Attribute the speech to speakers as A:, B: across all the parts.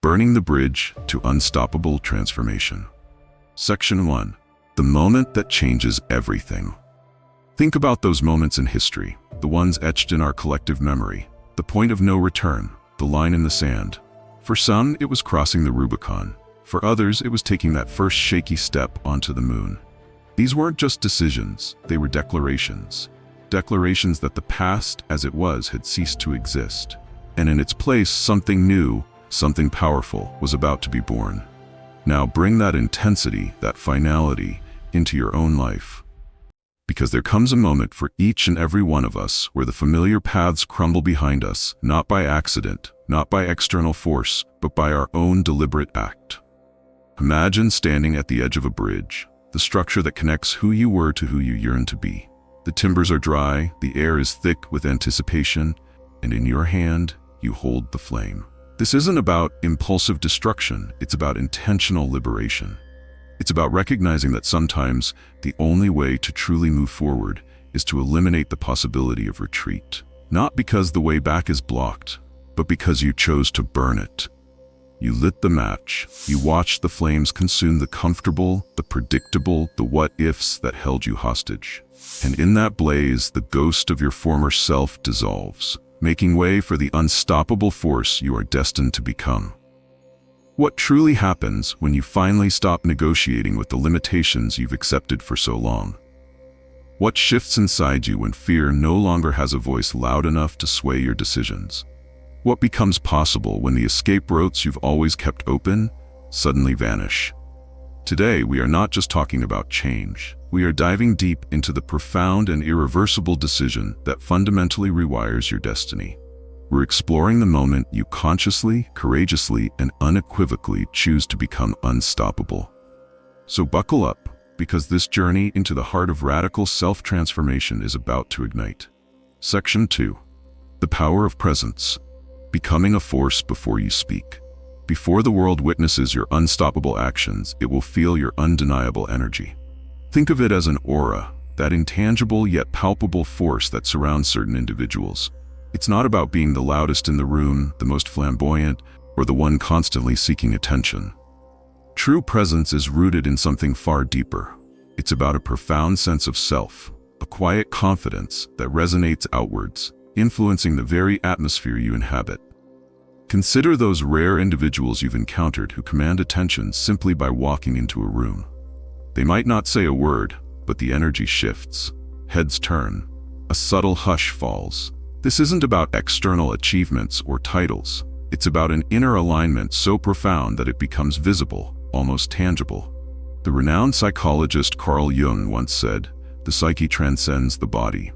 A: Burning the bridge to unstoppable transformation. Section 1. The moment that changes everything. Think about those moments in history, the ones etched in our collective memory, the point of no return, the line in the sand. For some, it was crossing the Rubicon. For others, it was taking that first shaky step onto the moon. These weren't just decisions, they were declarations. Declarations that the past as it was had ceased to exist. And in its place, something new, something powerful was about to be born. Now bring that intensity, that finality, into your own life. Because there comes a moment for each and every one of us where the familiar paths crumble behind us, not by accident, not by external force, but by our own deliberate act. Imagine standing at the edge of a bridge, the structure that connects who you were to who you yearn to be. The timbers are dry, the air is thick with anticipation, and in your hand, you hold the flame. This isn't about impulsive destruction, it's about intentional liberation. It's about recognizing that sometimes the only way to truly move forward is to eliminate the possibility of retreat. Not because the way back is blocked, but because you chose to burn it. You lit the match, you watched the flames consume the comfortable, the predictable, the what-ifs that held you hostage. And in that blaze, the ghost of your former self dissolves, making way for the unstoppable force you are destined to become. What truly happens when you finally stop negotiating with the limitations you've accepted for so long? What shifts inside you when fear no longer has a voice loud enough to sway your decisions? What becomes possible when the escape routes you've always kept open suddenly vanish? Today, we are not just talking about change. We are diving deep into the profound and irreversible decision that fundamentally rewires your destiny. We're exploring the moment you consciously, courageously, and unequivocally choose to become unstoppable. So buckle up, because this journey into the heart of radical self-transformation is about to ignite. Section 2. The power of presence. Becoming a force before you speak. Before the world witnesses your unstoppable actions, it will feel your undeniable energy. Think of it as an aura, that intangible yet palpable force that surrounds certain individuals. It's not about being the loudest in the room, the most flamboyant, or the one constantly seeking attention. True presence is rooted in something far deeper. It's about a profound sense of self, a quiet confidence that resonates outwards, influencing the very atmosphere you inhabit. Consider those rare individuals you've encountered who command attention simply by walking into a room. They might not say a word, but the energy shifts. Heads turn. A subtle hush falls. This isn't about external achievements or titles. It's about an inner alignment so profound that it becomes visible, almost tangible. The renowned psychologist Carl Jung once said, "The psyche transcends the body."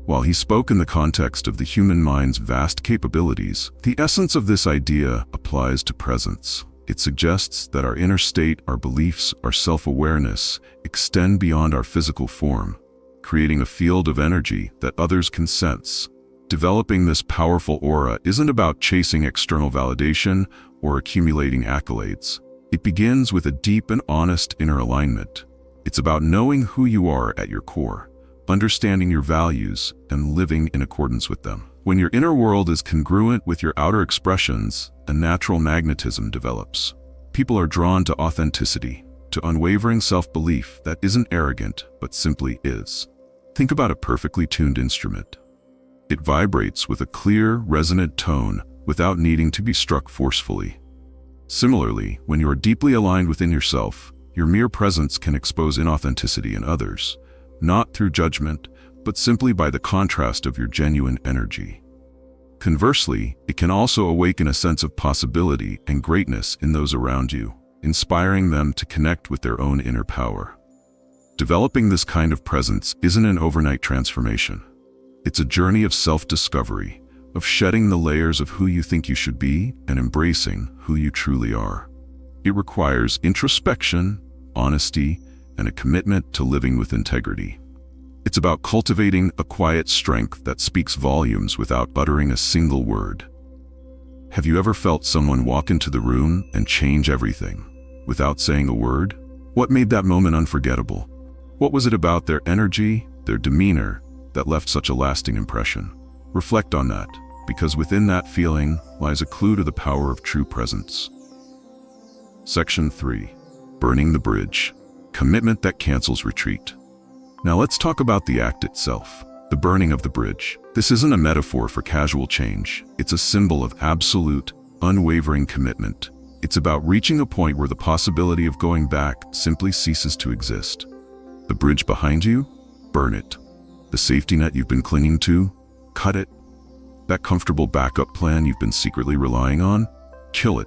A: While he spoke in the context of the human mind's vast capabilities, the essence of this idea applies to presence. It suggests that our inner state, our beliefs, our self-awareness extend beyond our physical form, creating a field of energy that others can sense. Developing this powerful aura isn't about chasing external validation or accumulating accolades. It begins with a deep and honest inner alignment. It's about knowing who you are at your core, understanding your values, and living in accordance with them. When your inner world is congruent with your outer expressions, a natural magnetism develops. People are drawn to authenticity, to unwavering self-belief that isn't arrogant, but simply is. Think about a perfectly tuned instrument. It vibrates with a clear, resonant tone without needing to be struck forcefully. Similarly, when you are deeply aligned within yourself, your mere presence can expose inauthenticity in others, not through judgment, but simply by the contrast of your genuine energy. Conversely, it can also awaken a sense of possibility and greatness in those around you, inspiring them to connect with their own inner power. Developing this kind of presence isn't an overnight transformation. It's a journey of self-discovery, of shedding the layers of who you think you should be and embracing who you truly are. It requires introspection, honesty, and a commitment to living with integrity. It's about cultivating a quiet strength that speaks volumes without uttering a single word. Have you ever felt someone walk into the room and change everything without saying a word? What made that moment unforgettable? What was it about their energy, their demeanor, that left such a lasting impression? Reflect on that, because within that feeling lies a clue to the power of true presence. Section 3. Burning the bridge. Commitment that cancels retreat. Now let's talk about the act itself, the burning of the bridge. This isn't a metaphor for casual change. It's a symbol of absolute, unwavering commitment. It's about reaching a point where the possibility of going back simply ceases to exist. The bridge behind you? Burn it. The safety net you've been clinging to? Cut it. That comfortable backup plan you've been secretly relying on? Kill it.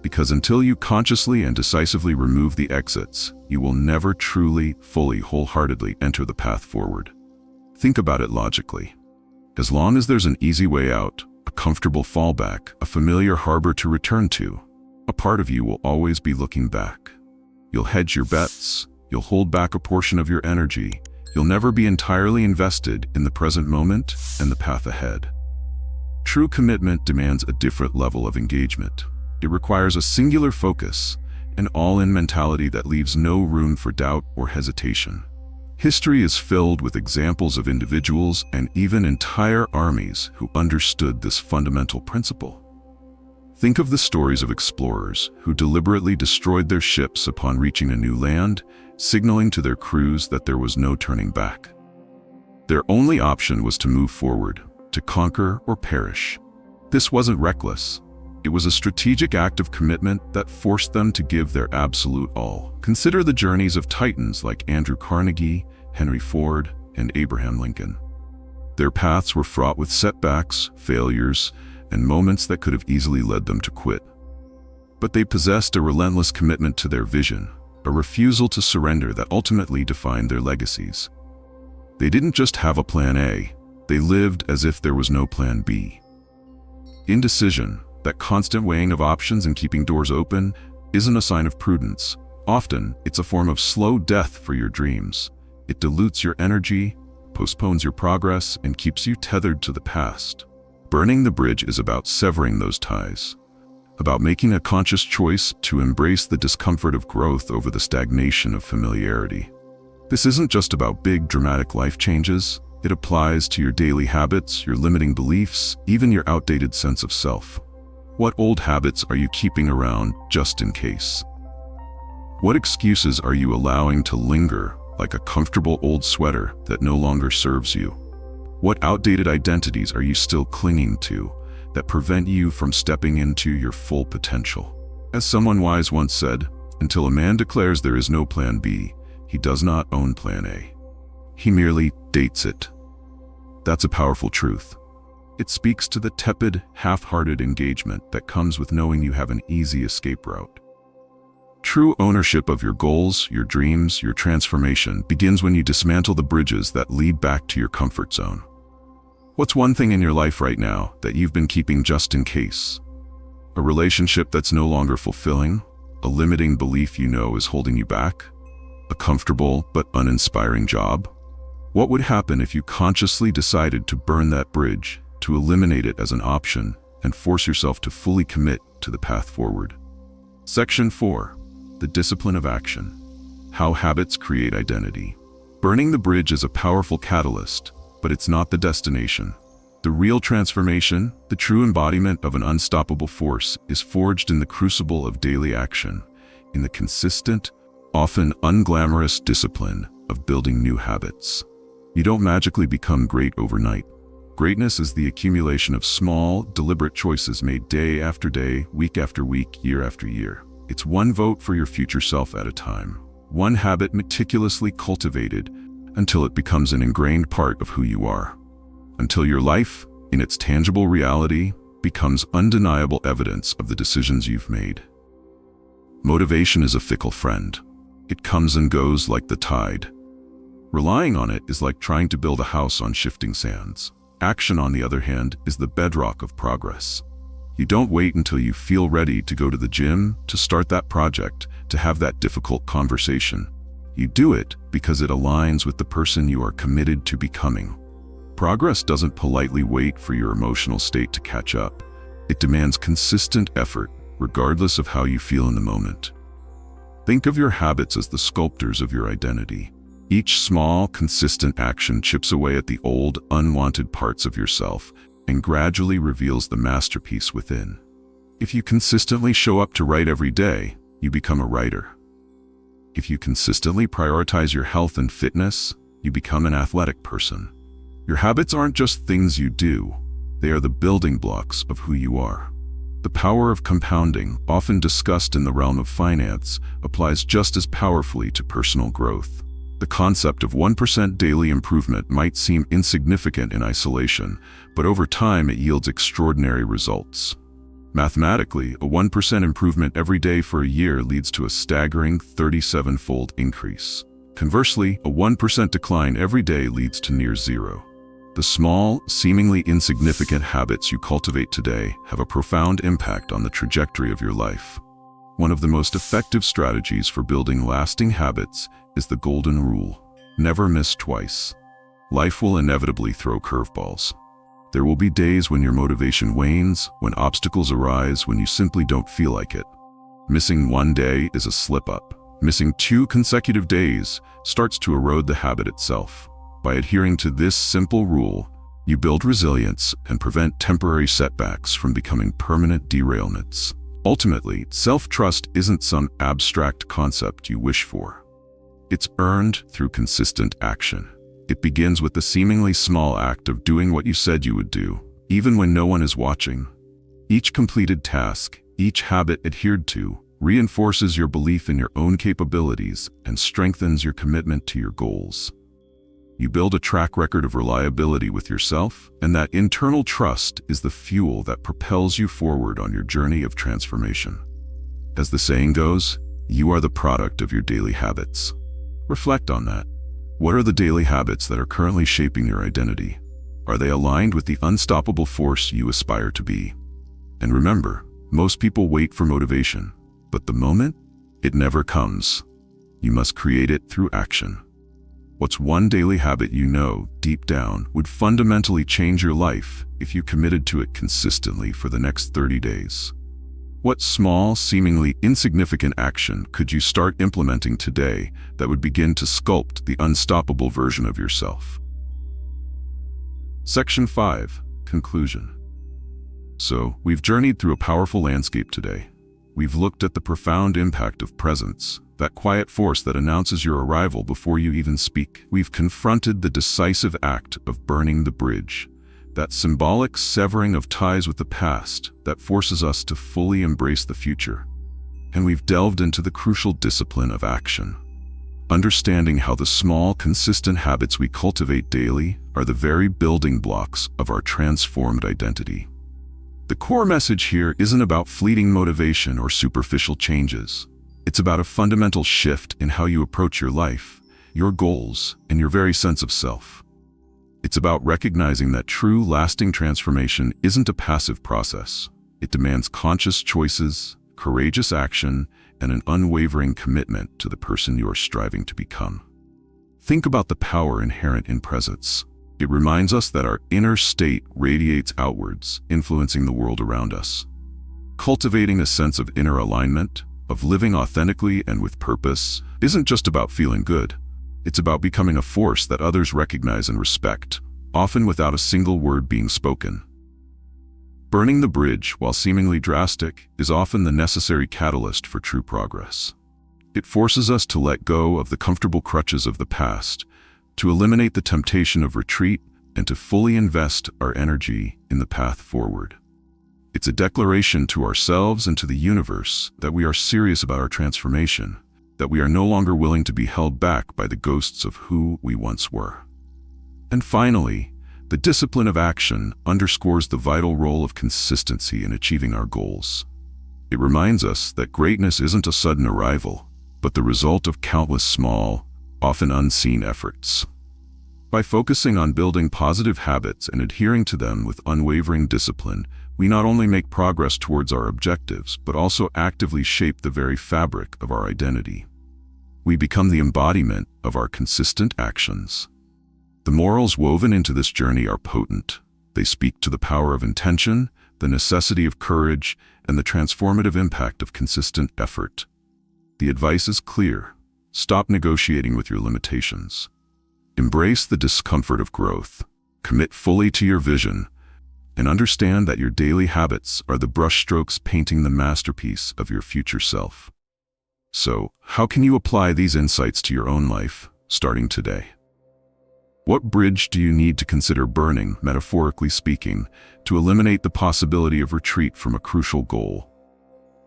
A: Because until you consciously and decisively remove the exits, you will never truly, fully, wholeheartedly enter the path forward. Think about it logically. As long as there's an easy way out, a comfortable fallback, a familiar harbor to return to, a part of you will always be looking back. You'll hedge your bets, you'll hold back a portion of your energy, you'll never be entirely invested in the present moment and the path ahead. True commitment demands a different level of engagement. It requires a singular focus, an all-in mentality that leaves no room for doubt or hesitation. History is filled with examples of individuals and even entire armies who understood this fundamental principle. Think of the stories of explorers who deliberately destroyed their ships upon reaching a new land, signaling to their crews that there was no turning back. Their only option was to move forward, to conquer or perish. This wasn't reckless. It was a strategic act of commitment that forced them to give their absolute all. Consider the journeys of titans like Andrew Carnegie, Henry Ford, and Abraham Lincoln. Their paths were fraught with setbacks, failures, and moments that could have easily led them to quit. But they possessed a relentless commitment to their vision, a refusal to surrender that ultimately defined their legacies. They didn't just have a plan A, they lived as if there was no plan B. Indecision, that constant weighing of options and keeping doors open, isn't a sign of prudence. Often, it's a form of slow death for your dreams. It dilutes your energy, postpones your progress, and keeps you tethered to the past. Burning the bridge is about severing those ties, about making a conscious choice to embrace the discomfort of growth over the stagnation of familiarity. This isn't just about big, dramatic life changes. It applies to your daily habits, your limiting beliefs, even your outdated sense of self. What old habits are you keeping around just in case? What excuses are you allowing to linger like a comfortable old sweater that no longer serves you? What outdated identities are you still clinging to that prevent you from stepping into your full potential? As someone wise once said, until a man declares there is no plan B, he does not own plan A. He merely dates it. That's a powerful truth. It speaks to the tepid, half-hearted engagement that comes with knowing you have an easy escape route. True ownership of your goals, your dreams, your transformation begins when you dismantle the bridges that lead back to your comfort zone. What's one thing in your life right now that you've been keeping just in case? A relationship that's no longer fulfilling? A limiting belief you know is holding you back? A comfortable but uninspiring job? What would happen if you consciously decided to burn that bridge, to eliminate it as an option, and force yourself to fully commit to the path forward? Section 4. The discipline of action. How habits create identity. Burning the bridge is a powerful catalyst, but it's not the destination. The real transformation, the true embodiment of an unstoppable force, is forged in the crucible of daily action, in the consistent, often unglamorous discipline of building new habits. You don't magically become great overnight. Greatness is the accumulation of small, deliberate choices made day after day, week after week, year after year. It's one vote for your future self at a time, one habit meticulously cultivated until it becomes an ingrained part of who you are, until your life, in its tangible reality, becomes undeniable evidence of the decisions you've made. Motivation is a fickle friend. It comes and goes like the tide. Relying on it is like trying to build a house on shifting sands. Action, on the other hand, is the bedrock of progress. You don't wait until you feel ready to go to the gym, to start that project, to have that difficult conversation. You do it because it aligns with the person you are committed to becoming. Progress doesn't politely wait for your emotional state to catch up. It demands consistent effort, regardless of how you feel in the moment. Think of your habits as the sculptors of your identity. Each small, consistent action chips away at the old, unwanted parts of yourself and gradually reveals the masterpiece within. If you consistently show up to write every day, you become a writer. If you consistently prioritize your health and fitness, you become an athletic person. Your habits aren't just things you do, they are the building blocks of who you are. The power of compounding, often discussed in the realm of finance, applies just as powerfully to personal growth. The concept of 1% daily improvement might seem insignificant in isolation, but over time it yields extraordinary results. Mathematically, a 1% improvement every day for a year leads to a staggering 37-fold increase. Conversely, a 1% decline every day leads to near zero. The small, seemingly insignificant habits you cultivate today have a profound impact on the trajectory of your life. One of the most effective strategies for building lasting habits is the golden rule: never miss twice. Life will inevitably throw curveballs. There will be days when your motivation wanes, when obstacles arise, when you simply don't feel like it. Missing one day is a slip-up. Missing 2 consecutive days starts to erode the habit itself. By adhering to this simple rule, you build resilience and prevent temporary setbacks from becoming permanent derailments. Ultimately, self-trust isn't some abstract concept you wish for. It's earned through consistent action. It begins with the seemingly small act of doing what you said you would do, even when no one is watching. Each completed task, each habit adhered to, reinforces your belief in your own capabilities and strengthens your commitment to your goals. You build a track record of reliability with yourself, and that internal trust is the fuel that propels you forward on your journey of transformation. As the saying goes, you are the product of your daily habits. Reflect on that. What are the daily habits that are currently shaping your identity? Are they aligned with the unstoppable force you aspire to be? And remember, most people wait for motivation, but the moment, it never comes. You must create it through action. What's one daily habit you know, deep down, would fundamentally change your life if you committed to it consistently for the next 30 days? What small, seemingly insignificant action could you start implementing today that would begin to sculpt the unstoppable version of yourself? Section 5. Conclusion. So, we've journeyed through a powerful landscape today. We've looked at the profound impact of presence, that quiet force that announces your arrival before you even speak. We've confronted the decisive act of burning the bridge, that symbolic severing of ties with the past that forces us to fully embrace the future. And we've delved into the crucial discipline of action, understanding how the small, consistent habits we cultivate daily are the very building blocks of our transformed identity. The core message here isn't about fleeting motivation or superficial changes. It's about a fundamental shift in how you approach your life, your goals, and your very sense of self. It's about recognizing that true, lasting transformation isn't a passive process. It demands conscious choices, courageous action, and an unwavering commitment to the person you are striving to become. Think about the power inherent in presence. It reminds us that our inner state radiates outwards, influencing the world around us. Cultivating a sense of inner alignment, of living authentically and with purpose, isn't just about feeling good. It's about becoming a force that others recognize and respect, often without a single word being spoken. Burning the bridge, while seemingly drastic, is often the necessary catalyst for true progress. It forces us to let go of the comfortable crutches of the past, to eliminate the temptation of retreat, and to fully invest our energy in the path forward. It's a declaration to ourselves and to the universe that we are serious about our transformation, that we are no longer willing to be held back by the ghosts of who we once were. And finally, the discipline of action underscores the vital role of consistency in achieving our goals. It reminds us that greatness isn't a sudden arrival, but the result of countless small, often unseen efforts. By focusing on building positive habits and adhering to them with unwavering discipline, we not only make progress towards our objectives, but also actively shape the very fabric of our identity. We become the embodiment of our consistent actions. The morals woven into this journey are potent. They speak to the power of intention, the necessity of courage, and the transformative impact of consistent effort. The advice is clear. Stop negotiating with your limitations. Embrace the discomfort of growth. Commit fully to your vision, and understand that your daily habits are the brushstrokes painting the masterpiece of your future self. So, how can you apply these insights to your own life, starting today? What bridge do you need to consider burning, metaphorically speaking, to eliminate the possibility of retreat from a crucial goal?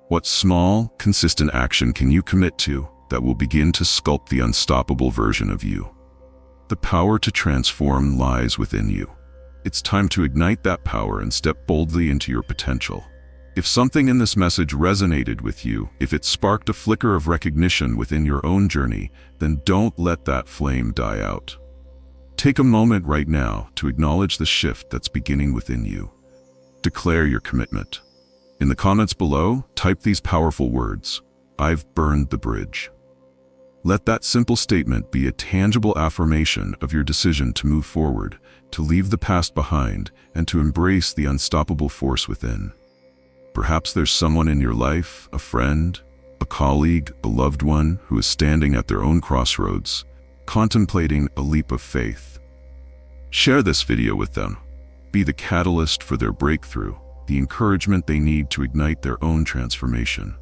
A: What small, consistent action can you commit to that will begin to sculpt the unstoppable version of you? The power to transform lies within you. It's time to ignite that power and step boldly into your potential. If something in this message resonated with you, if it sparked a flicker of recognition within your own journey, then don't let that flame die out. Take a moment right now to acknowledge the shift that's beginning within you. Declare your commitment. In the comments below, type these powerful words: "I've burned the bridge." Let that simple statement be a tangible affirmation of your decision to move forward, to leave the past behind, and to embrace the unstoppable force within. Perhaps there's someone in your life, a friend, a colleague, a loved one, who is standing at their own crossroads, contemplating a leap of faith. Share this video with them. Be the catalyst for their breakthrough, the encouragement they need to ignite their own transformation.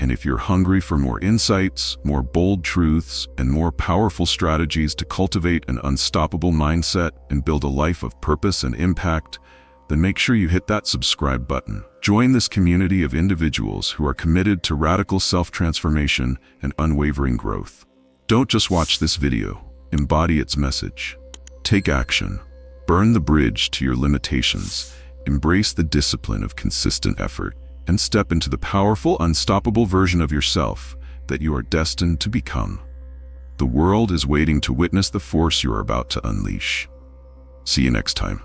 A: And if you're hungry for more insights, more bold truths, and more powerful strategies to cultivate an unstoppable mindset and build a life of purpose and impact, then make sure you hit that subscribe button. Join this community of individuals who are committed to radical self-transformation and unwavering growth. Don't just watch this video, embody its message. Take action. Burn the bridge to your limitations. Embrace the discipline of consistent effort, and step into the powerful, unstoppable version of yourself that you are destined to become. The world is waiting to witness the force you are about to unleash. See you next time.